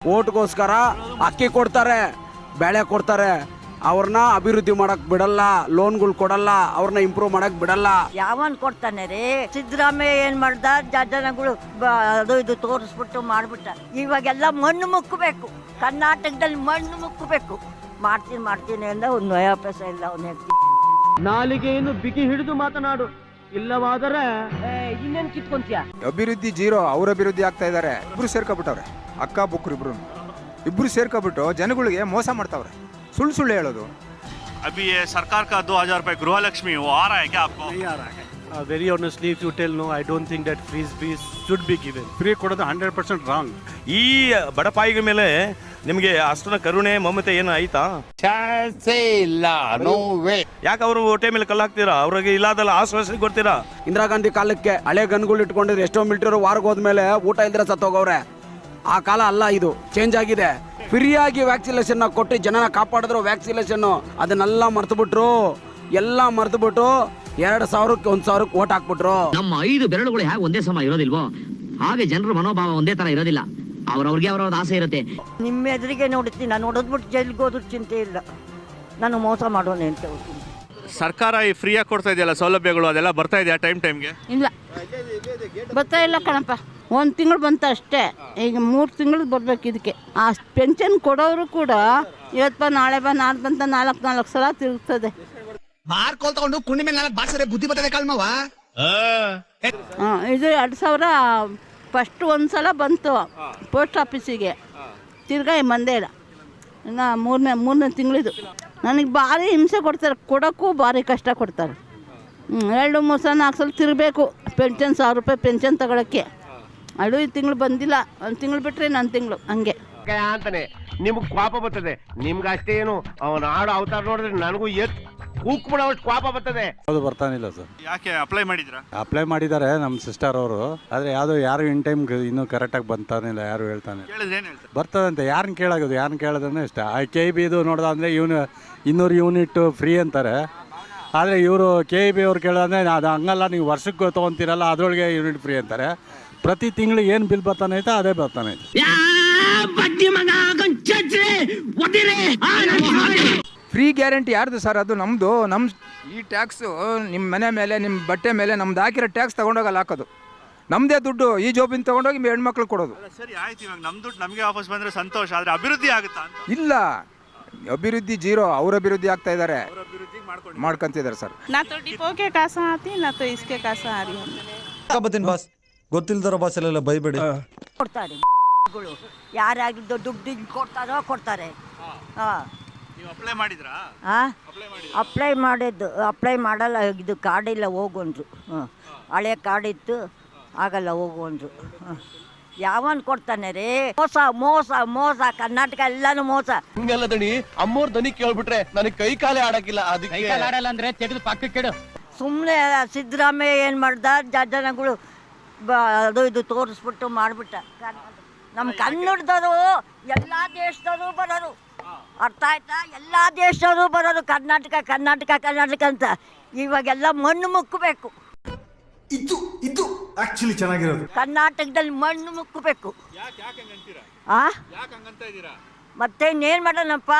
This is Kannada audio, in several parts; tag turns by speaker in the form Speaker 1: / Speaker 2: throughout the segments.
Speaker 1: ಓಟ್ಗೋಸ್ಕರ ಅಕ್ಕಿ ಕೊಡ್ತಾರೆ, ಬೆಳೆ ಕೊಡ್ತಾರೆ, ಅವ್ರನ್ನ ಅಭಿವೃದ್ಧಿ ಮಾಡಕ್ ಬಿಡಲ್ಲ, ಲೋನ್ಗಳು ಕೊಡಲ್ಲ, ಅವ್ರನ್ನ ಇಂಪ್ರೂವ್ ಮಾಡಕ್ ಬಿಡಲ್ಲ.
Speaker 2: ಯಾವನ್ ಕೊಡ್ತಾನೆ ರೀ? ಸಿದ್ದರಾಮಯ್ಯ ಏನ್ ಮಾಡ್ದ? ಜನಗಳು ಅದು ಇದು ತೋರಿಸ್ಬಿಟ್ಟು ಮಾಡ್ಬಿಟ್ಟ. ಇವಾಗೆಲ್ಲ ಮಣ್ಣು ಮುಕ್ಕಬೇಕು, ಕರ್ನಾಟಕದಲ್ಲಿ ಮಣ್ಣು ಮುಕ್ಕಬೇಕು. ಮಾಡ್ತೀನಿ ಅಂದ ಒಂದು ನಯಾಪೈಸ ಇಲ್ಲ ಅವನೇ.
Speaker 3: ನಾಲಿಗೆಯನ್ನು ಬಿಗಿ ಹಿಡಿದು ಮಾತನಾಡು, ಇಲ್ಲವಾದರೆ ಇನ್ನೇನ್ ಕಿತ್ಕೊಂತೀಯ?
Speaker 4: ಅಭಿವೃದ್ಧಿ ಜೀರೋ, ಅವ್ರ ಅಭಿವೃದ್ಧಿ ಆಗ್ತಾ ಇದಾರೆ. ಇಬ್ರು ಸೇರ್ಕೊಬಿಟ್ಟವ್ರೆ, ಅಕ್ಕ ಬುಕ್ರು ಇಬ್ರು ಸೇರ್ಕೊಬಿಟ್ಟು ಜನಗಳಿಗೆ ಮೋಸ ಮಾಡ್ತಾವ್ರೆ, ಸುಳ್ಳು ಹೇಳೋದು.
Speaker 5: अभी ये सरकार का 2000 रुपए गृहलक्ष्मी वो आ रहा है क्या आपको?
Speaker 6: नहीं आ रहा है. Very honestly, if you tell no, I don't think that free should be given. Free ಕೊಡೋದು 100% ರಾಂಗ್.
Speaker 7: ಈ ಬಡಪಾಯಿಗಳ ಮೇಲೆ ನಿಮಗೆ ಅಷ್ಟನ ಕರುಣೆ ಮಮತೆ ಏನು ಆಯ್ತಾ?
Speaker 8: ಚಾನ್ಸೇ ಇಲ್ಲ, ನೋ ವೇ.
Speaker 7: ಯಾಕೆ ಅವರು ಹೊಟ್ಟೆ ಮೇಲೆ ಕಲ್ಲು ಹಾಕ್ತೀರಾ? ಅವ್ರಿಗೆ ಇಲ್ಲದಲ್ಲ ಆಶ್ವಾಸನೆ ಕೊಡ್ತೀರಾ?
Speaker 1: ಇಂದಿರಾ ಗಾಂಧಿ ಕಾಲಕ್ಕೆ ಹಳೆ ಗನ್ಗಳು ಇಟ್ಕೊಂಡಿದ್ರೆ ಎಷ್ಟೋ ಮಿಲಿಟರಿ ವಾರ್ಗೆ ಹೋದ್ಮೇಲೆ ಊಟ ಇಲ್ದ್ರೆ ಸತ್ತೋಗವ್ರೆ. ಆ ಕಾಲ ಅಲ್ಲ, ಇದು ಚೇಂಜ್ ಆಗಿದೆ. ಫ್ರೀಯಾಗಿ ವ್ಯಾಕ್ಸಿನೇಷನ್ ಕೊಟ್ಟು ಜನನ ಕಾಪಾಡಿದ್ರು. ವ್ಯಾಕ್ಸಿನೇಷನ್ ಅದನ್ನೆಲ್ಲ ಮರ್ತು ಎಲ್ಲ ಮರ್ತು 2,000ಕ್ಕೆ 1,000ಕ್ಕೆ ಓಟ್ ಹಾಕ್ಬಿಟ್ರು.
Speaker 9: ನಮ್ಮ 5 ಬೆರಳುಗಳು ಹೇಗೆ ಒಂದೇ ಸಮ ಇರೋದಿಲ್ವೋ ಹಾಗೆ ಜನರ ಮನೋಭಾವ ಒಂದೇ ತರ ಇರೋದಿಲ್ಲ. ಅವ್ರವ್ರಿಗೆ ಅವ್ರವ್ರ ಆಸೆ ಇರುತ್ತೆ.
Speaker 2: ನಿಮ್ಮ ಎದುರಿಗೆ ನೋಡುತ್ತೀನಿ, ನಾನು ನೋಡಿದ್ಬಿಟ್ಟು ಜೈಲಿಗೆ ಹೋದ್ರು ಚಿಂತೆ ಇಲ್ಲ. ನಾನು ಮೋಸ ಮಾಡೋಣ ಅಂತ ಹೋಗ್ತೀನಿ.
Speaker 5: ಸರ್ಕಾರ ಈ ಫ್ರೀಯಾಗಿ ಕೊಡ್ತಾ ಇದೆಯಲ್ಲ ಸೌಲಭ್ಯಗಳು, ಅದೆಲ್ಲ ಬರ್ತಾ ಇದೆಯಾ ಟೈಮ್ಗೆ?
Speaker 10: ಇಲ್ಲ, ಬರ್ತಾ ಇಲ್ಲ ಕಣಪ್ಪ. 1 ತಿಂಗಳು ಬಂತ ಅಷ್ಟೇ. ಈಗ 3 ತಿಂಗಳು ಬರ್ಬೇಕು ಇದಕ್ಕೆ. ಆ ಪೆನ್ಷನ್ ಕೊಡೋರು ಕೂಡ ಇವತ್ತು ನಾಳೆ ನಾಳೆ ಬಂತ 4 ಸಲ ತಿರುಗ್ತದೆ.
Speaker 8: ಮಾರ್ಕೋಲ್ ತಗೊಂಡು ಕುಂಡಿ ಮೇಲೆ 4 ಬಾಕ್ಸರೆ ಬುದ್ಧಿ ಬರ್ತದೆ ಕಳ್ಮವ.
Speaker 10: ಇದು 2,000 ಫಸ್ಟ್ ಒಂದ್ಸಲ ಬಂತು ಪೋಸ್ಟ್ ಆಫೀಸಿಗೆ, ತಿರ್ಗಾ ಮಂದೇ ಇಲ್ಲ. ಇನ್ನು ಮೂರನೇ ತಿಂಗಳಿದು. ನನಗೆ ಭಾರಿ ಹಿಂಸೆ ಕೊಡ್ತಾರೆ, ಕೊಡೋಕ್ಕೂ ಭಾರಿ ಕಷ್ಟ ಕೊಡ್ತಾರೆ. 2-3 ಸಲ 4 ಸಲ ತಿರುಗಬೇಕು ಪೆನ್ಷನ್, 1,000 ರೂಪಾಯಿ ಪೆನ್ಷನ್ ತಗೊಳಕ್ಕೆ. ಅದು ಈ ತಿಂಗಳು ಬಂದಿಲ್ಲ, 1 ತಿಂಗಳು ಬಿಟ್ಟರೆ ಇನ್ನೊಂದು ತಿಂಗಳು ಹಂಗೆ
Speaker 3: ಅಂತಾನೆ. ನಿಮ್ಗೆ ಕೋಪ ಬರ್ತದೆ, ನಿಮ್ಗೆ ಅಷ್ಟೇ ಏನು ಅವನ ಆಡೋ ಅವತಾರ ನೋಡಿದ್ರೆ ನನಗೂ ಕೂಕ್ಬಿಡೋಷ್ಟು ಕೋಪ ಬರ್ತದೆ.
Speaker 6: ಅದು ಬರ್ತಾನಿಲ್ಲ ಸರ್.
Speaker 5: ಯಾಕೆ ಅಪ್ಲೈ ಮಾಡಿದ್ರಾ?
Speaker 6: ಅಪ್ಲೈ ಮಾಡಿದ್ದಾರೆ ನಮ್ಮ ಸಿಸ್ಟರ್ ಅವರು, ಆದರೆ ಯಾರು ಇನ್ ಟೈಮ್ ಇನ್ನೂ ಕರೆಕ್ಟಾಗಿ ಬಂತಾನಿಲ್ಲ. ಯಾರು ಹೇಳ್ತಾನೆ ಬರ್ತದಂತೆ. ಯಾರನ್ನ ಕೇಳೋದಂದ್ರೆ ಇಷ್ಟ. KEB ಇದು ನೋಡ್ದಂದ್ರೆ 200 ಯೂನಿಟ್ ಫ್ರೀ ಅಂತಾರೆ. ಆದರೆ ಇವರು KEB ಅವ್ರು ಕೇಳೋದಂದ್ರೆ ಅದು ಹಂಗಲ್ಲ, ನೀವು ವರ್ಷಕ್ಕೆ ತೊಗೊತೀರಲ್ಲ ಅದರೊಳಗೆ ಯೂನಿಟ್ ಫ್ರೀ ಅಂತಾರೆ. ಪ್ರತಿ ತಿಂಗಳು ಏನು ಬಿಲ್ ಬರ್ತಾನೆ ಐತೆ ಅದೇ ಬರ್ತಾನೆ ಐತೆ.
Speaker 4: ಫ್ರೀ ಗ್ಯಾರಂಟಿ ಯಾರ್ದು ಸರ್? ಅದು ನಮ್ಮದು. ಈ ಟ್ಯಾಕ್ಸು ನಿಮ್ಮ ಮನೆ ಮೇಲೆ, ನಿಮ್ಮ ಬಟ್ಟೆ ಮೇಲೆ ನಮ್ದು ಹಾಕಿರೋ ಟ್ಯಾಕ್ಸ್ ತೊಗೊಂಡೋಗಲ್ಲ ಹಾಕೋದು. ನಮ್ಮದೇ ದುಡ್ಡು ಈ ಜಾಬಿನ ತೊಗೊಂಡೋಗಿ ಹೆಣ್ಮಕ್ಳು ಕೊಡೋದು.
Speaker 5: ಸರಿ ಆಯ್ತು, ಇವಾಗ ನಮ್ಮ ದುಡ್ಡು ನಮಗೆ ವಾಪಸ್ ಬಂದ್ರೆ ಸಂತೋಷ, ಆದರೆ ಅಭಿವೃದ್ಧಿ ಆಗುತ್ತಾ ಅಂತ?
Speaker 4: ಇಲ್ಲ, ಅಭಿವೃದ್ಧಿ ಜೀರೋ, ಅವ್ರ ಅಭಿವೃದ್ಧಿ ಆಗ್ತಾ ಇದ್ದಾರೆ, ಮಾಡ್ಕೊಂತಿದ್ದಾರೆ ಸರ್.
Speaker 10: ನಾ ತೋ ಡಿಪೋಗೆ ಕಾಸ ಆತಿ, ನಾ ತೋ ಇಸ್ಕೆ ಕಾಸ ಆ ರही है.
Speaker 11: ಬಾಸ್ ಗೊತ್ತಿಲ್ದರ ಭಾಷೆಲೆಲ್ಲ ಬೈಬೇಡಿ.
Speaker 2: ಕೊಡ್ತಾರೆ ಯಾರಾಗಿದ್ದು ದುಡ್ಡು ಕೊಡ್ತಾರೆ.
Speaker 5: ನೀವು ಅಪ್ಲೈ ಮಾಡಿದ್ರಾ?
Speaker 2: ಅಪ್ಲೈ ಮಾಡಲ್ಲ. ಇದು ಕಾರ್ಡ್ ಇಲ್ಲ ಹೋಗೊಂಡ್ರು. ಹಳೆ ಕಾರ್ಡ್ ಇತ್ತು, ಆಗಲ್ಲ ಹೋಗೊಂಡ್ರು. ಯಾವನ್ ಕೊಡ್ತಾನೆ ರೀ? ಮೋಸ ಕರ್ನಾಟಕ ಎಲ್ಲಾನು ಮೋಸ.
Speaker 3: ಹಿಂಗೆಲ್ಲ ದಣಿ ಅಮ್ಮೋರ್ ದನಿ ಕೇಳ್ಬಿಟ್ರೆ ನನಗೆ ಕೈ ಕಾಲೇ ಆಡಕ್ಕಿಲ್ಲ. ಅದಕ್ಕೆ ಆಡಲ್ಲ ಅಂದ್ರೆ ತೆಗೆದು ಪಕ್ಕಕ್ಕೆ ಕೆಡು.
Speaker 2: ಸುಮ್ಮನೆ ಸಿದ್ದರಾಮಯ್ಯ ಏನ್ ಮಾಡ್ದ? ಜನಗಳು ಅದು ಇದು ತೋರಿಸ್ಬಿಟ್ಟು ಮಾಡ್ಬಿಟ್ಟ. ನಮ್ಮ ಕನ್ನಡದವರು ಎಲ್ಲ ದೇಶದವರು ಬರೋರು, ಅರ್ಥ ಆಯ್ತಾ? ಎಲ್ಲ ದೇಶದವರು ಬರೋರು ಕರ್ನಾಟಕ ಅಂತ. ಇವಾಗೆಲ್ಲ ಮಣ್ಣು ಮುಕ್ಕಬೇಕು.
Speaker 11: ಇದು ಆಕ್ಚುಲಿ ಚೆನ್ನಾಗಿರೋದು.
Speaker 2: ಕರ್ನಾಟಕದಲ್ಲಿ ಮಣ್ಣು ಮುಕ್ಕಬೇಕು. ಮತ್ತೆ ಇನ್ನೇನು ಮಾಡೋಣಪ್ಪ?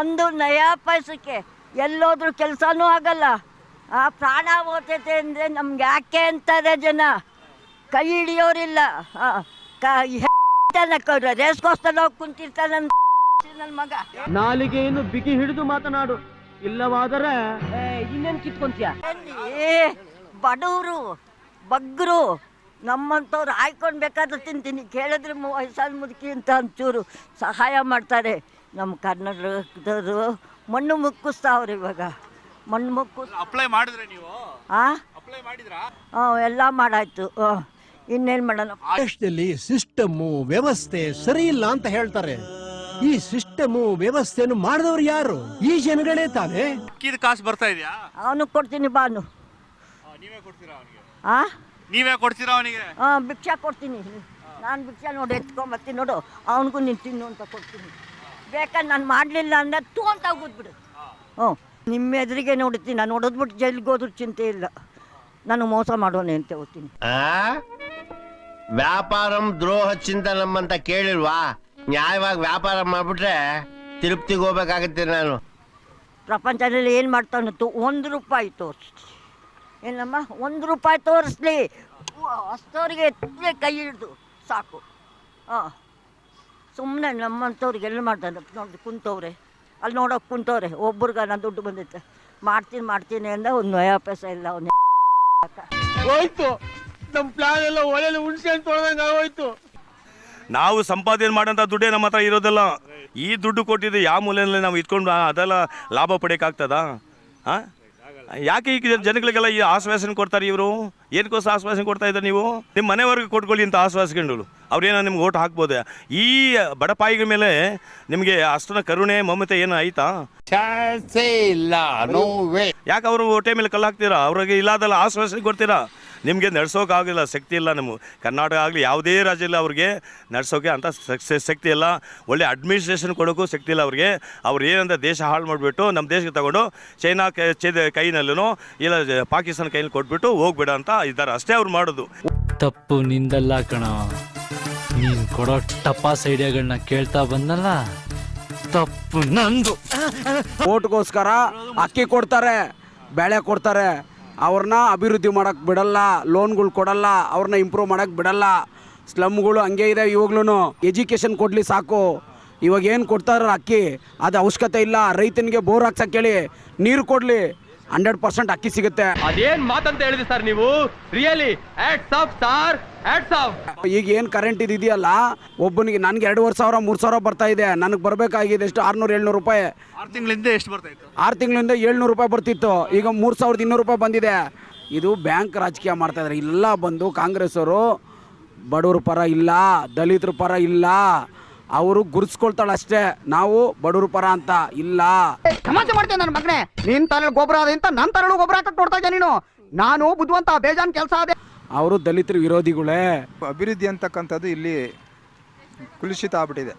Speaker 2: 1 ನಯಾ ಪೈಸಕ್ಕೆ ಎಲ್ಲೋದ್ರೂ ಕೆಲಸನೂ ಆಗಲ್ಲ. ಪ್ರಾಣ ಹೋಗ್ತೈತೆ ಅಂದರೆ ನಮ್ಗೆ ಯಾಕೆ ಅಂತಾರೆ ಜನ. ಕೈ ಹಿಡಿಯೋರಿಲ್ಲ. ರೇಸ್ಗೋಸ್ಕರ ಹೋಗಿ ಕುಂತಿರ್ತಾನೆ ನನ್ನ ಮಗ.
Speaker 3: ನಾಲಿಗೆಯನ್ನು ಬಿಗಿ ಹಿಡಿದು ಮಾತನಾಡು, ಇಲ್ಲವಾದರೆ ಇನ್ನೇನ್ ಕಿತ್ಕೊಂತೀಯ?
Speaker 2: ಬಡವರು ಬಗ್ಗರು ನಮ್ಮಂಥವ್ರು ಆಯ್ಕೊಂಡು ಬೇಕಾದ್ರೆ ತಿಂತೀನಿ. ಕೇಳಿದ್ರೆ ವಯಸ್ಸಾದ ಮುದುಕಿ ಅಂತ ಒಂಚೂರು ಸಹಾಯ ಮಾಡ್ತಾರೆ. ನಮ್ಮ ಕನ್ನಡದವರು ಮಣ್ಣು ಮುಕ್ಕಿಸ್ತಾವ್ರೆ. ಇವಾಗ ಮಣ್ಣು
Speaker 5: ಅಪ್ಲೈ ಮಾಡಿದ್ರೆ ನೀವು? ಅಪ್ಲೈ ಮಾಡಿದ್ರಾ?
Speaker 2: ಎಲ್ಲ ಮಾಡಾಯ್ತು. ಇನ್ನೇನು ಮಾಡೋಣ?
Speaker 8: ದೇಶದಲ್ಲಿ ಸಿಸ್ಟಮು ವ್ಯವಸ್ಥೆ ಸರಿ ಇಲ್ಲ ಅಂತ ಹೇಳ್ತಾರೆ. ಈ ಸಿಸ್ಟಮು ವ್ಯವಸ್ಥೆಯನ್ನು ಮಾಡಿದವರು ಯಾರು? ಈ ಜನಗಳೇ ತಾನೇ.
Speaker 5: ಕಾಸು ಬರ್ತಾ ಇದೆಯಾ?
Speaker 2: ಅವನು ಕೊಡ್ತೀನಿ ಬಾನು.
Speaker 5: ನೀವೇ ಕೊಡ್ತೀರಾ ಅವನಿಗೆ?
Speaker 2: ನೀವೇ ಕೊಡ್ತೀರಾ ಅವನಿಗೆ? ಭಿಕ್ಷಾ ಕೊಡ್ತೀನಿ ನಾನು. ಭಿಕ್ಷಾ ನೋಡಿ ಎತ್ಕೊಂಬರ್ತೀನಿ ನೋಡು, ಅವನಿಗೂ ನೀನು ತಿನ್ನು ಅಂತ ಕೊಡ್ತೀನಿ. ಬೇಕಾದ್ರೆ ನಾನು ಮಾಡಲಿಲ್ಲ ಅಂದರೆ ತೂ ಅಂತ ಹೋಗ್ಬಿಡು. ನಿಮ್ಮ ಎದುರಿಗೆ ನೋಡುತ್ತೀನಿ, ನಾನು ಹೊಡೆದ್ಬಿಟ್ಟು ಜೈಲಿಗೆ ಹೋದ್ರೂ ಚಿಂತೆ ಇಲ್ಲ. ನಾನು ಮೋಸ ಮಾಡೋಣ ಅಂತ ಹೋಗ್ತೀನಿ.
Speaker 3: ವ್ಯಾಪಾರಂ ದ್ರೋಹ ಚಿಂತನಂ ಅಂತ ಕೇಳಿಲ್ವಾ? ನ್ಯಾಯವಾಗಿ ವ್ಯಾಪಾರ ಮಾಡ್ಬಿಟ್ರೆ ತಿರುಪ್ತಿಗೆ ಹೋಗ್ಬೇಕಾಗತ್ತೆ ನಾನು.
Speaker 2: ಪ್ರಪಂಚದಲ್ಲಿ ಏನು ಮಾಡ್ತಾನತ್ತು? 1 ರೂಪಾಯಿ ತೋರಿಸ್ಲಿ. ಏನಮ್ಮ 1 ರೂಪಾಯಿ ತೋರಿಸ್ಲಿ, ಅಷ್ಟವ್ರಿಗೆ ಎತ್ತಲೆ ಕೈ ಹಿಡಿದು ಸಾಕು. ಹಾಂ, ಸುಮ್ಮನೆ ನಮ್ಮಂಥವ್ರಿಗೆ ಎಲ್ಲ ಮಾಡ್ತಾರೆ ನೋಡಿ, ಕುಂತವ್ರೆ ಅಲ್ಲಿ ನೋಡೋಕೆ ಕುಂತವ್ರೆ. ಒಬ್ರಿಗೆ ನಾನು ದುಡ್ಡು ಬಂದೈತೆ, ಮಾಡ್ತೀನಿ ಅಂದ ಒಂದು ನಯ ಪೈಸೆ ಇಲ್ಲ. ಅವನು
Speaker 3: ಹೋಯ್ತು ನಮ್ಮ ಪ್ಲಾನ್ ಎಲ್ಲ ಒಳ್ಳೆ ಹುಣ್ಸೆ ತೊಳೆದಂಗೆ ಆಗೋಯ್ತು.
Speaker 7: ನಾವು ಸಂಪಾದನೆ ಮಾಡೋಂಥ ದುಡ್ಡೇ ನಮ್ಮ ಹತ್ರ ಇರೋದಲ್ಲ. ಈ ದುಡ್ಡು ಕೊಟ್ಟಿದ್ದು ಯಾವ ಮೂಲೆಯಲ್ಲಿ ನಾವು ಇಟ್ಕೊಂಡು ಅದೆಲ್ಲ ಲಾಭ ಪಡೆಯೋಕ್ಕಾಗ್ತದಾ? ಹಾಂ, ಯಾಕೆ ಈಗ ಜನಗಳಿಗೆಲ್ಲ ಈ ಆಶ್ವಾಸನೆ ಕೊಡ್ತಾರೆ ಇವರು? ಏನಕ್ಕೋಸ್ಕರ ಆಶ್ವಾಸನೆ ಕೊಡ್ತಾ ಇದ್ದಾರೆ ನೀವು? ನಿಮ್ಮ ಮನೆವರೆಗೆ ಕೊಟ್ಕೊಳ್ಳಿ ಅಂತ ಆಶ್ವಾಸಗಳು. ಅವ್ರೇನೋ ನಿಮ್ಗೆ ಓಟ್ ಹಾಕ್ಬೋದು. ಈ ಬಡಪಾಯಿಗಳ ಮೇಲೆ ನಿಮಗೆ ಅಷ್ಟನ್ನ ಕರುಣೆ ಮಮತೆ ಏನು ಆಯ್ತಾ? ಯಾಕೆ ಅವರು ಹೊಟ್ಟೆ ಮೇಲೆ ಕಲ್ಲು ಹಾಕ್ತೀರಾ? ಅವ್ರಿಗೆ ಇಲ್ಲದಲ್ಲ ಆಶ್ವಾಸನೆ ಕೊಡ್ತೀರಾ? ನಿಮಗೆ ನಡ್ಸೋಕ್ಕಾಗಿಲ್ಲ, ಶಕ್ತಿ ಇಲ್ಲ. ನಮ್ಮ ಕರ್ನಾಟಕ ಆಗಲಿ ಯಾವುದೇ ರಾಜ್ಯ ಇಲ್ಲ ಅವ್ರಿಗೆ ನಡ್ಸೋಕೆ ಅಂತ ಶಕ್ತಿ ಇಲ್ಲ. ಒಳ್ಳೆ ಅಡ್ಮಿನಿಸ್ಟ್ರೇಷನ್ ಕೊಡೋಕ್ಕೂ ಶಕ್ತಿ ಇಲ್ಲ ಅವ್ರಿಗೆ. ಅವ್ರು ಏನಂತ ದೇಶ ಹಾಳು ಮಾಡಿಬಿಟ್ಟು ನಮ್ಮ ದೇಶಕ್ಕೆ ತಗೊಂಡು ಚೈನಾ ಕೈನಲ್ಲೂ ಇಲ್ಲ ಪಾಕಿಸ್ತಾನ ಕೈಯಲ್ಲಿ ಕೊಟ್ಬಿಟ್ಟು ಹೋಗ್ಬೇಡ ಅಂತ ಇದ್ದಾರೆ, ಅಷ್ಟೇ ಅವ್ರು ಮಾಡೋದು.
Speaker 12: ತಪ್ಪು ನಿಂದಲ್ಲ ಕಣ, ನೀನು ಕೊಡೋ ಟಪಾಸ್ ಐಡಿಯಾಗಳನ್ನ ಕೇಳ್ತಾ ಬಂದಲ್ಲ, ತಪ್ಪು ನಂದು.
Speaker 1: ಓಟ್ಗೋಸ್ಕರ ಅಕ್ಕಿ ಕೊಡ್ತಾರೆ, ಬೆಳೆ ಕೊಡ್ತಾರೆ, ಅವ್ರನ್ನ ಅಭಿವೃದ್ಧಿ ಮಾಡೋಕ್ಕೆ ಬಿಡಲ್ಲ, ಲೋನ್ಗಳು ಕೊಡಲ್ಲ, ಅವ್ರನ್ನ ಇಂಪ್ರೂವ್ ಮಾಡೋಕ್ಕೆ ಬಿಡಲ್ಲ. ಸ್ಲಮ್ಗಳು ಹಂಗೆ ಇದೆ ಇವಾಗ್ಲೂ. ಎಜುಕೇಷನ್ ಕೊಡಲಿ ಸಾಕು. ಇವಾಗ ಏನು ಕೊಡ್ತಾರ ಅಕ್ಕಿ ಅದು ಅವಶ್ಯಕತೆ ಇಲ್ಲ. ರೈತನಿಗೆ ಬೋರ್ ಹಾಕ್ಸಕ್ಕೆ ಹೇಳಿ, ನೀರು ಕೊಡಲಿ, 100% ಅಕ್ಕಿ ಸಿಗುತ್ತೆ.
Speaker 3: ಅದೇನ್ ಮಾತಂತ ಹೇಳಿದ್ರಿ ಸರ್ ನೀವು? Really hats off sir, hats off.
Speaker 1: ಈಗ ಏನು ಕರೆಂಟ್ ಇದೆಯಲ್ಲ, ಒಬ್ಬನಿಗೆ ನನಗೆ 2,500 3,000 ಬರ್ತಾ ಇದೆ. ನನಗೆ ಬರಬೇಕಾಗಿದೆ ಎಷ್ಟು? 600-700 ರೂಪಾಯಿ.
Speaker 5: 6 ತಿಂಗಳಿಂದ ಎಷ್ಟು ಬರ್ತಾ ಇತ್ತು?
Speaker 1: 6 ತಿಂಗಳಿಂದ 700 ರೂಪಾಯಿ ಬರ್ತಿತ್ತು, ಈಗ 3,200 ರೂಪಾಯಿ ಬಂದಿದೆ. ಇದು ಬ್ಯಾಂಕ್ ರಾಜಕೀಯ ಮಾಡ್ತಾ ಇದ್ದಾರೆ. ಇಲ್ಲ ಬಂದು ಕಾಂಗ್ರೆಸ್ ಅವರು ಬಡವ್ರ ಪರ ಇಲ್ಲ, ದಲಿತರ ಪರ ಇಲ್ಲ, ಅವರು ಗುರುಸ್ಕೊಳ್ತಾಳೆ ಅಷ್ಟೇ. ನಾವು ಬಡವ್ರ ಪರ ಅಂತ ಇಲ್ಲ.
Speaker 13: ಸಮಾಜ ಮಾಡ್ತೇನೆ ನನ್ನ ಮಗನೇ. ನಿನ್ ತಲೆ ಗೊಬ್ಬರ ಅದ ಅಂತ ನನ್ನ ತಲೆ ಗೊಬ್ಬರ ಹಾಕಕ್ ನೋಡ್ತಾ ಇದ್ದೆ ನೀನು. ನಾನು ಬುದ್ಧಿವಂತ, ಬೇಜಾನ್ ಕೆಲಸ ಅದೇ.
Speaker 1: ಅವರು ದಲಿತರ ವಿರೋಧಿಗಳೇ.
Speaker 4: ಅಭಿವೃದ್ಧಿ ಅಂತಕ್ಕಂಥದ್ದು ಇಲ್ಲಿ ಕುಲುಷಿತ ಆಗ್ಬಿಟ್ಟಿದೆ.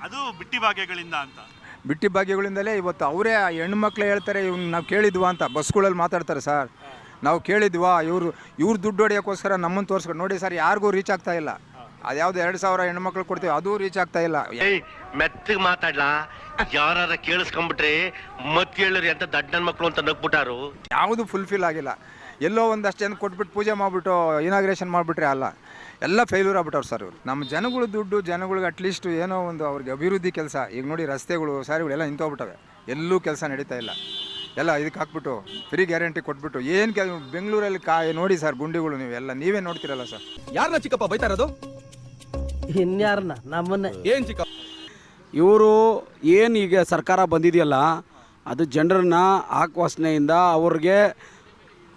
Speaker 5: ಅದು ಬಿಟ್ಟಿ ಭಾಗ್ಯಗಳಿಂದ ಅಂತ.
Speaker 4: ಬಿಟ್ಟಿ ಭಾಗ್ಯಗಳಿಂದಲೇ ಇವತ್ತು ಅವರೇ ಹೆಣ್ಮಕ್ಳು ಹೇಳ್ತಾರೆ, ಇವ್ನು ನಾವು ಕೇಳಿದ್ವಾ ಅಂತ ಬಸ್ಗಳಲ್ಲಿ ಮಾತಾಡ್ತಾರೆ. ಸರ್ ನಾವು ಕೇಳಿದ್ವಾ, ಇವ್ರು ದುಡ್ಡು ಹೊಡೆಯೋಕ್ಕೋಸ್ಕರ ನಮ್ಮನ್ನು ತೋರಿಸ್ಕೊಂಡು ನೋಡಿ ಸರ್, ಯಾರಿಗೂ ರೀಚ್ ಆಗ್ತಾ ಇಲ್ಲ. ಅದ್ಯಾವ್ದು 2,000 ಹೆಣ್ಮಕ್ಳು ಕೊಡ್ತೀವಿ, ಅದು ರೀಚ್ ಆಗ್ತಾ ಇಲ್ಲ.
Speaker 3: ಮೆತ್ತಗೆ ಮಾತಾಡ್ಲಾ, ಯಾರ ಕೇಳಿಸ್ಕೊಂಡ್ಬಿಟ್ರೆ ಮತ್ ಹೇಳರಿ ಅಂತ ದಡ್ಡ ನನ್ನ ಮಕ್ಕಳು ಅಂತ ನಗ್ಬಿಟ್ಟಾರು.
Speaker 4: ಯಾವುದು ಫುಲ್ಫಿಲ್ ಆಗಿಲ್ಲ. ಎಲ್ಲೋ ಒಂದಷ್ಟು ಜನ ಕೊಟ್ಬಿಟ್ಟು ಪೂಜೆ ಮಾಡಿಬಿಟ್ಟು ಇನಾಗ್ರೇಷನ್ ಮಾಡಿಬಿಟ್ರೆ ಅಲ್ಲ, ಎಲ್ಲ ಫೇಲ್ಯೂರ್ ಆಗ್ಬಿಟ್ಟವ್ರು ಸರ್ ಇವರು. ನಮ್ಮ ಜನಗಳು ದುಡ್ಡು, ಜನಗಳಿಗೆ ಅಟ್ಲೀಸ್ಟ್ ಏನೋ ಒಂದು ಅವ್ರಿಗೆ ಅಭಿವೃದ್ಧಿ ಕೆಲಸ. ಈಗ ನೋಡಿ ರಸ್ತೆಗಳು, ಸಾರಿಗಳೆಲ್ಲ ನಿಂತೋಗ್ಬಿಟ್ಟವೆ, ಎಲ್ಲೂ ಕೆಲಸ ನಡೀತಾ ಇಲ್ಲ. ಎಲ್ಲ ಇದಕ್ಕೆ ಹಾಕ್ಬಿಟ್ಟು ಫ್ರೀ ಗ್ಯಾರಂಟಿ ಕೊಟ್ಬಿಟ್ಟು ಏನು ಬೆಂಗಳೂರಲ್ಲಿ ನೋಡಿ ಸರ್ ಗುಂಡಿಗಳು, ನೀವು ಎಲ್ಲ ನೀವೇ ನೋಡ್ತೀರಲ್ಲ ಸರ್.
Speaker 8: ಯಾರನ್ನ ಚಿಕ್ಕಪ್ಪ ಬೈತಾ ಇರೋದು?
Speaker 13: ಇನ್ಯಾರನ್ನ? ನಮ್ಮನ್ನ.
Speaker 8: ಏನ್ ಚಿಕ್ಕ
Speaker 1: ಇವರು ಏನು ಈಗ ಸರ್ಕಾರ ಬಂದಿದೆಯಲ್ಲ, ಅದು ಜನರನ್ನ ಆಕ್ವಾಸನೆಯಿಂದ ಅವ್ರಿಗೆ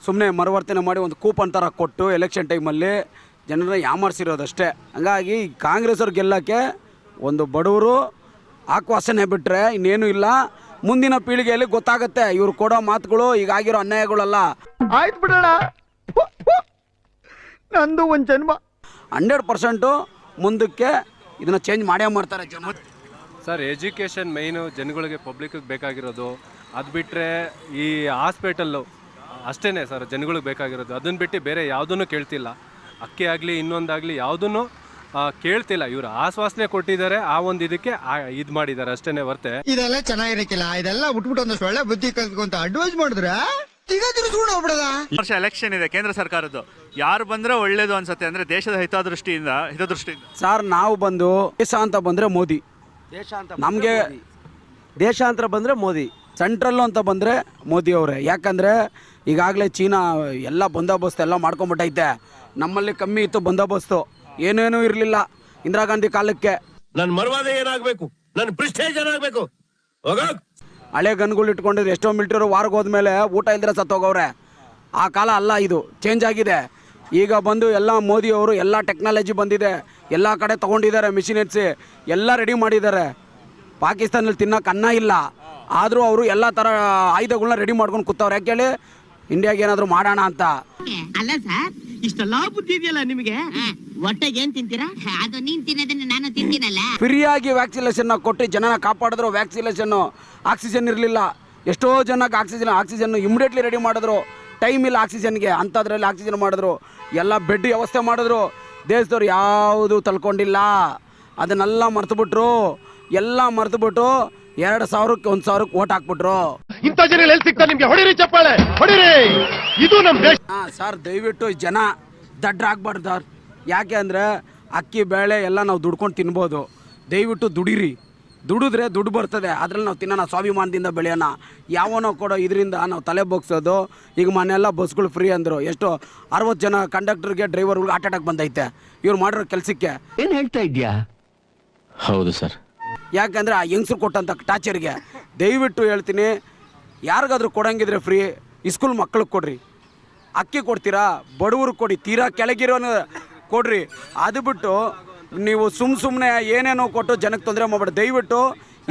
Speaker 1: ಸುಮ್ಮನೆ ಮರುವರ್ತನೆ ಮಾಡಿ ಒಂದು ಕೂಪನ್ ಥರ ಕೊಟ್ಟು ಎಲೆಕ್ಷನ್ ಟೈಮಲ್ಲಿ ಜನರನ್ನ ಯಾಮಾರಿಸಿರೋದಷ್ಟೇ. ಹಂಗಾಗಿ ಕಾಂಗ್ರೆಸ್ ಅವ್ರು ಗೆಲ್ಲಕ್ಕೆ ಒಂದು ಬಡವರು ಆಕ್ವಾಸನೆ ಬಿಟ್ಟರೆ ಇನ್ನೇನು ಇಲ್ಲ. ಮುಂದಿನ ಪೀಳಿಗೆಯಲ್ಲಿ ಗೊತ್ತಾಗುತ್ತೆ ಇವ್ರು ಕೊಡೋ ಮಾತುಗಳು ಈಗಾಗಿರೋ ಅನ್ಯಾಯಗಳಲ್ಲ.
Speaker 13: ಆಯ್ತು ಬಿಡೋಣ, ನಂದು ಒಂದು ಜನ್ಮ.
Speaker 1: 100% ಮುಂದಕ್ಕೆ ಇದನ್ನ ಚೇಂಜ್ ಮಾಡೇ ಮಾಡ್ತಾರೆ ಜನ.
Speaker 6: ಸರ್ ಎಜುಕೇಷನ್ ಮೈನು ಜನಗಳಿಗೆ ಪಬ್ಲಿಕ್ಗೆ ಬೇಕಾಗಿರೋದು. ಅದು ಬಿಟ್ಟರೆ ಈ ಹಾಸ್ಪಿಟಲ್ಲು ಅಷ್ಟೇ ಸರ್ ಜನಗಳಿಗೆ ಬೇಕಾಗಿರೋದು. ಅದನ್ನು ಬಿಟ್ಟು ಬೇರೆ ಯಾವುದನ್ನು ಕೇಳ್ತಿಲ್ಲ. ಅಕ್ಕಿ ಆಗಲಿ ಇನ್ನೊಂದಾಗಲಿ ಯಾವುದನ್ನು ಕೇಳ್ತಿಲ್ಲ. ಇವರು ಆಶ್ವಾಸನೆ ಕೊಟ್ಟಿದ್ದಾರೆ, ಆ ಒಂದು ಇದಕ್ಕೆ ಇದು ಮಾಡಿದ್ದಾರೆ ಅಷ್ಟೇ ಹೊರತೆ.
Speaker 13: ಇದೆಲ್ಲ ಚೆನ್ನಾಗಿರಕ್ಕಿಲ್ಲ, ಇದೆಲ್ಲ ಬಿಟ್ಬಿಟ್ಟು ಒಂದಷ್ಟು ಒಳ್ಳೆ ಬುದ್ಧಿ ಕಲ್ತ್ಕೊಂತ ಅಡ್ವೈಸ್ ಮಾಡಿದ್ರೆ
Speaker 5: ವರ್ಷ ಎಲೆಕ್ಷನ್ ಇದೆ ಕೇಂದ್ರ ಸರ್ಕಾರದ್ದು. ಯಾರು ಬಂದ್ರೆ ಒಳ್ಳೇದು ಅನ್ಸುತ್ತೆ ಅಂದ್ರೆ ದೇಶದ ಹಿತದೃಷ್ಟಿಯಿಂದ.
Speaker 1: ಸರ್ ನಾವು ಬಂದು ದೇಶ ಅಂತ ಬಂದ್ರೆ ಮೋದಿ, ನಮಗೆ ದೇಶಾಂತರ ಬಂದರೆ ಮೋದಿ, ಸೆಂಟ್ರಲ್ಲು ಅಂತ ಬಂದರೆ ಮೋದಿ ಅವರೇ. ಯಾಕಂದರೆ ಈಗಾಗಲೇ ಚೀನಾ ಎಲ್ಲ ಬಂದೋಬಸ್ತು ಎಲ್ಲ ಮಾಡ್ಕೊಂಬಿಟ್ಟೈತೆ. ನಮ್ಮಲ್ಲಿ ಕಮ್ಮಿ ಇತ್ತು ಬಂದೋಬಸ್ತು, ಏನೇನೂ ಇರಲಿಲ್ಲ ಇಂದಿರಾ ಗಾಂಧಿ ಕಾಲಕ್ಕೆ.
Speaker 3: ನನ್ನ ಮರ್ವಾದೆ ಏನಾಗಬೇಕು, ನನ್ನ ಪ್ರೆಸ್ಟೇಜ್ ಏನಾಗಬೇಕು.
Speaker 1: ಹಳೆ ಗನ್ಗಳು ಇಟ್ಕೊಂಡಿದ್ರು ಎಷ್ಟೋ ಮಿಲಿಟರಿ ವಾರಕ್ಕೆ ಹೋದ್ಮೇಲೆ ಊಟ ಇಲ್ದಿರ ಸತ್ತೋಗವ್ರೆ. ಆ ಕಾಲ ಅಲ್ಲ, ಇದು ಚೇಂಜ್ ಆಗಿದೆ. ಈಗ ಬಂದು ಎಲ್ಲ ಮೋದಿಯವರು ಎಲ್ಲ ಟೆಕ್ನಾಲಜಿ ಬಂದಿದೆ, ಎಲ್ಲ ಕಡೆ ತೊಗೊಂಡಿದ್ದಾರೆ, ಮಿಷಿನೇಟ್ಸಿ ಎಲ್ಲ ರೆಡಿ ಮಾಡಿದ್ದಾರೆ. ಪಾಕಿಸ್ತಾನಲ್ಲಿ ತಿನ್ನೋಕೆ ಅನ್ನ ಇಲ್ಲ, ಆದರೂ ಅವರು ಎಲ್ಲ ಥರ ಆಯುಧಗಳನ್ನ ರೆಡಿ ಮಾಡ್ಕೊಂಡು ಕೂತವ್ರು. ಯಾಕೆ ಹೇಳಿ, ಇಂಡಿಯಾಗೆ ಏನಾದರೂ ಮಾಡೋಣ ಅಂತ.
Speaker 9: ಅಲ್ಲ ಸರ್, ಇಷ್ಟೆಲ್ಲ ಬುದ್ಧಿ ಇದೆಯಲ್ಲ ನಿಮಗೆ, ಹೊಟ್ಟೆಗೆ ಏನ್ ತಿಂತೀರಾ? ಅದು ನೀನ್ ತಿನ್ನೋದನ್ನ ನಾನು ತಿಂತೀನಲ್ಲ.
Speaker 1: ಫ್ರೀಯಾಗಿ ವ್ಯಾಕ್ಸಿನೇಷನ್ನ ಕೊಟ್ಟು ಜನನ ಕಾಪಾಡಿದ್ರು. ವ್ಯಾಕ್ಸಿನೇಷನ್ನು ಆಕ್ಸಿಜನ್ ಇರಲಿಲ್ಲ, ಎಷ್ಟೋ ಜನಕ್ಕೆ ಆಕ್ಸಿಜನ್ ಇಮಿಡಿಯೇಟ್ಲಿ ರೆಡಿ ಮಾಡಿದ್ರು. ಟೈಮ್ ಇಲ್ಲ ಆಕ್ಸಿಜನ್ಗೆ, ಅಂಥದ್ರಲ್ಲಿ ಆಕ್ಸಿಜನ್ ಮಾಡಿದ್ರು. ಎಲ್ಲ ಬೆಡ್ ವ್ಯವಸ್ಥೆ ಮಾಡಿದ್ರು. ದೇಶದವ್ರು ಯಾವುದು ತಳ್ಕೊಂಡಿಲ್ಲ. ಅದನ್ನೆಲ್ಲ ಮರ್ತುಬಿಟ್ರು, ಎಲ್ಲ ಮರ್ತುಬಿಟ್ಟು 2,000ಕ್ಕೆ 1,000ಕ್ಕೆ ಓಟ್ ಹಾಕ್ಬಿಟ್ರು.
Speaker 3: ಇಂಥ ಜನ ಎಲ್ಲಿ ಸಿಗ್ತಾರೆ ನಿಮ್ಗೆ? ಹೊಡಿರಿ ಚಪ್ಪಾಳೆ, ಹೊಡಿರಿ. ಇದು ನಮ್ಮ ದೇಶ.
Speaker 1: ಸರ್ ದಯವಿಟ್ಟು ಜನ ದಡ್ಡರಾಗ್ಬಾರ್ದು ಸರ್. ಯಾಕೆ ಅಂದರೆ ಅಕ್ಕಿ ಬೇಳೆ ಎಲ್ಲ ನಾವು ದುಡ್ಕೊಂಡು ತಿನ್ಬೋದು. ದಯವಿಟ್ಟು ದುಡಿರಿ, ದುಡಿದ್ರೆ ದುಡ್ಡು ಬರ್ತದೆ, ಅದ್ರಲ್ಲಿ ನಾವು ತಿನ್ನೋಣ, ಸ್ವಾಭಿಮಾನದಿಂದ ಬೆಳೆಯೋಣ. ಯಾವನೋ ಕೊಡೋ ಇದರಿಂದ ನಾವು ತಲೆ ಬಗ್ಸೋದು. ಈಗ ಮನೆಯೆಲ್ಲ ಬಸ್ಗಳು ಫ್ರೀ ಅಂದರು, ಎಷ್ಟು 60 ಜನ ಕಂಡಕ್ಟರ್ಗೆ ಡ್ರೈವರ್ಗಳಿಗೆ ಹಾರ್ಟ್ ಅಟ್ಯಾಕ್ ಬಂದೈತೆ ಇವ್ರು ಮಾಡಿರೋ ಕೆಲಸಕ್ಕೆ.
Speaker 14: ಏನು ಹೇಳ್ತಾ ಇದ್ಯಾ? ಹೌದು ಸರ್.
Speaker 1: ಯಾಕಂದರೆ ಆ ಹೆಂಗಸ್ರು ಕೊಟ್ಟಂಥ ಟಾರ್ಚರ್ಗೆ. ದಯವಿಟ್ಟು ಹೇಳ್ತೀನಿ, ಯಾರಿಗಾದ್ರೂ ಕೊಡಂಗಿದ್ರೆ ಫ್ರೀ ಸ್ಕೂಲ್ ಮಕ್ಳಿಗೆ ಕೊಡ್ರಿ. ಅಕ್ಕಿ ಕೊಡ್ತೀರಾ, ಬಡವ್ರಿಗೆ ಕೊಡಿ, ತೀರಾ ಕೆಳಗಿರೋನು ಕೊಡ್ರಿ. ಅದು ಬಿಟ್ಟು ನೀವು ಸುಮ್ಮನೆ ಏನೇನೋ ಕೊಟ್ಟು ಜನಕ್ಕೆ ತೊಂದರೆ ಮಾಡ್ಬೇಡಿ. ದಯವಿಟ್ಟು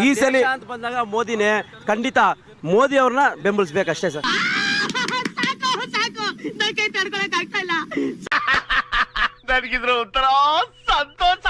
Speaker 1: ಈ ಸಲ
Speaker 15: ಅಂತ ಬಂದಾಗ ಮೋದಿನೇ, ಖಂಡಿತ ಮೋದಿ ಅವ್ರನ್ನ ಬೆಂಬಲಿಸ್ಬೇಕಷ್ಟೇ ಸರ್.
Speaker 9: ಸಾಕು ನನ್ ಕೈ ತಡ್ಕೊಳಕ್ ಆಗ್ತಾ ಇಲ್ಲ.
Speaker 3: ನನಗಿದ್ರ ಒಂಥರ ಸಂತೋಷ.